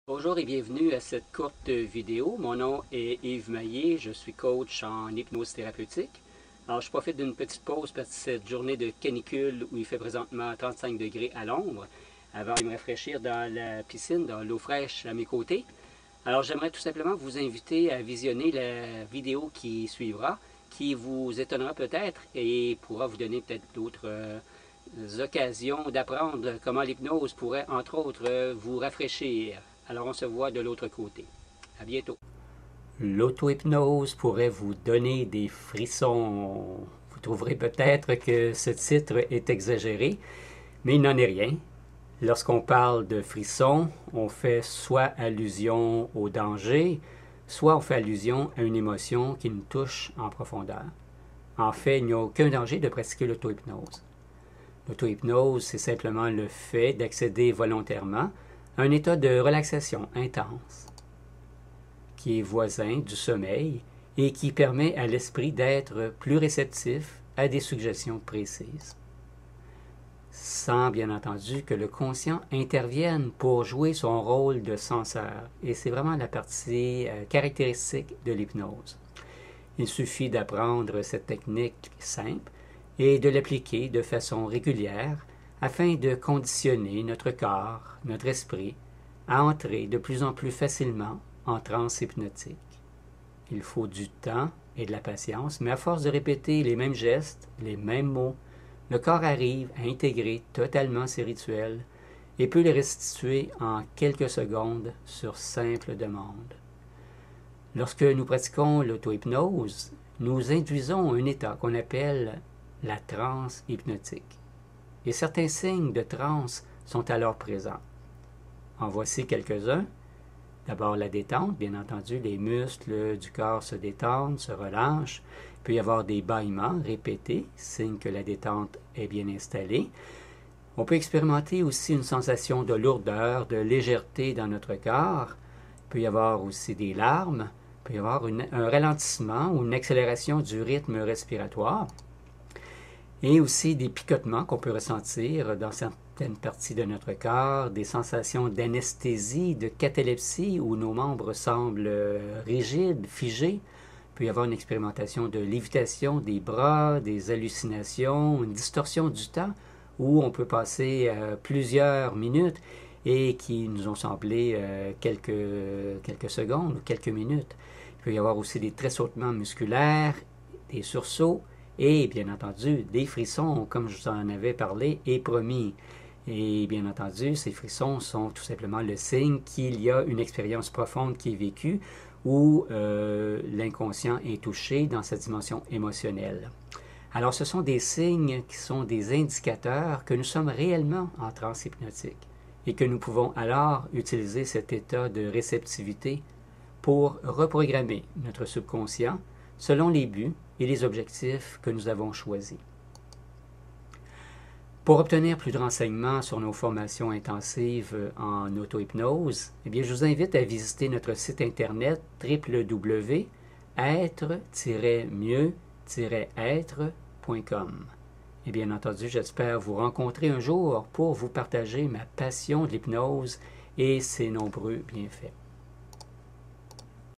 Bonjour et bienvenue à cette courte vidéo. Mon nom est Yves Maillet, je suis coach en hypnose thérapeutique. Alors je profite d'une petite pause parce que cette journée de canicule où il fait présentement 35 degrés à l'ombre, avant de me rafraîchir dans la piscine, dans l'eau fraîche à mes côtés. Alors j'aimerais tout simplement vous inviter à visionner la vidéo qui suivra, qui vous étonnera peut-être et pourra vous donner peut-être d'autres occasions d'apprendre comment l'hypnose pourrait entre autres vous rafraîchir. Alors on se voit de l'autre côté. À bientôt. L'auto-hypnose pourrait vous donner des frissons. Vous trouverez peut-être que ce titre est exagéré, mais il n'en est rien. Lorsqu'on parle de frissons, on fait soit allusion au danger, soit on fait allusion à une émotion qui nous touche en profondeur. En fait, il n'y a aucun danger de pratiquer l'auto-hypnose. L'auto-hypnose, c'est simplement le fait d'accéder volontairement à un état de relaxation intense, qui est voisin du sommeil et qui permet à l'esprit d'être plus réceptif à des suggestions précises, sans bien entendu que le conscient intervienne pour jouer son rôle de censeur. Et c'est vraiment la partie caractéristique de l'hypnose. Il suffit d'apprendre cette technique simple et de l'appliquer de façon régulière afin de conditionner notre corps, notre esprit, à entrer de plus en plus facilement en transe hypnotique. Il faut du temps et de la patience, mais à force de répéter les mêmes gestes, les mêmes mots, le corps arrive à intégrer totalement ces rituels et peut les restituer en quelques secondes sur simple demande. Lorsque nous pratiquons l'auto-hypnose, nous induisons un état qu'on appelle la transe hypnotique. Et certains signes de transe sont alors présents. En voici quelques-uns. D'abord la détente, bien entendu, les muscles du corps se détendent, se relâchent. Il peut y avoir des bâillements répétés, signe que la détente est bien installée. On peut expérimenter aussi une sensation de lourdeur, de légèreté dans notre corps. Il peut y avoir aussi des larmes. Il peut y avoir un ralentissement ou une accélération du rythme respiratoire. Et aussi des picotements qu'on peut ressentir dans certaines parties de notre corps, des sensations d'anesthésie, de catalepsie où nos membres semblent rigides, figés. Il peut y avoir une expérimentation de lévitation des bras, des hallucinations, une distorsion du temps où on peut passer plusieurs minutes et qui nous ont semblé quelques secondes ou quelques minutes. Il peut y avoir aussi des tressautements musculaires, des sursauts, et bien entendu, des frissons, comme je vous en avais parlé et promis. Et bien entendu, ces frissons sont tout simplement le signe qu'il y a une expérience profonde qui est vécue où l'inconscient est touché dans sa dimension émotionnelle. Alors ce sont des signes qui sont des indicateurs que nous sommes réellement en transe hypnotique et que nous pouvons alors utiliser cet état de réceptivité pour reprogrammer notre subconscient selon les buts et les objectifs que nous avons choisis. Pour obtenir plus de renseignements sur nos formations intensives en auto-hypnose, je vous invite à visiter notre site internet www.être-mieux-être.com. Et bien entendu, j'espère vous rencontrer un jour pour vous partager ma passion de l'hypnose et ses nombreux bienfaits.